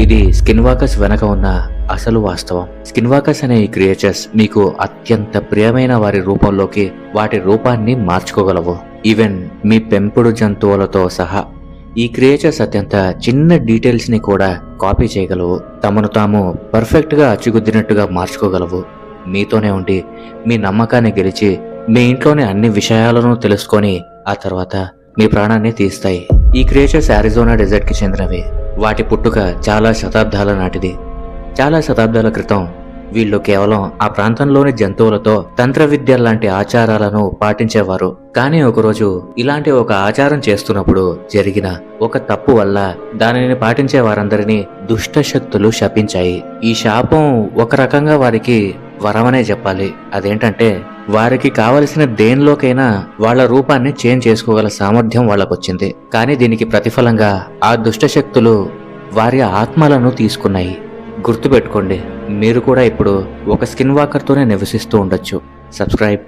ఇది skin walkers వెనక ఉన్న అసలు వాస్తవం. స్కిన్ వాకర్స్ అనే ఈ క్రియేచర్స్ మీకు అత్యంత ప్రియమైన వారి రూపంలోకి వాటి రూపాన్ని మార్చుకోగలవు. ఈవెన్ మీ పెంపుడు జంతువులతో సహా ఈ క్రియేచర్స్ అత్యంత చిన్న డీటెయిల్స్ ని కూడా కాపీ చేయగలవు. తమను తాము పర్ఫెక్ట్ గా అచ్చుగుద్దినట్టుగా మార్చుకోగలవు. మీతోనే ఉండి మీ నమ్మకాన్ని గెలిచి మీ ఇంట్లోని అన్ని విషయాలను తెలుసుకొని ఆ తర్వాత మీ ప్రాణాన్ని తీస్తాయి. ఈ క్రియేచర్స్ అరిజోనా డెజర్ట్ కి చెందినవి. వాటి పుట్టుక చాలా శతాబ్దాల నాటిది. చాలా శతాబ్దాల క్రితం వీళ్ళు కేవలం ఆ ప్రాంతంలోని జంతువులతో తంత్ర విద్య లాంటి ఆచారాలను పాటించేవారు. కానీ ఒకరోజు ఇలాంటి ఒక ఆచారం చేస్తున్నప్పుడు జరిగిన ఒక తప్పు వల్ల దానిని పాటించే వారందరినీ దుష్ట శక్తులు శపించాయి. ఈ శాపం ఒక రకంగా వారికి వరమనే చెప్పాలి. అదేంటంటే వారికి కావలసిన దేనిలోకైనా వాళ్ళ రూపాన్ని చేంజ్ చేసుకోగల సామర్థ్యం వాళ్ళకొచ్చింది. కానీ దీనికి ప్రతిఫలంగా ఆ దుష్ట శక్తులు వారి ఆత్మలను తీసుకున్నాయి. గుర్తుపెట్టుకోండి, మీరు కూడా ఇప్పుడు ఒక స్కిన్ వాకర్తోనే నివసిస్తూ ఉండొచ్చు. సబ్స్క్రైబ్.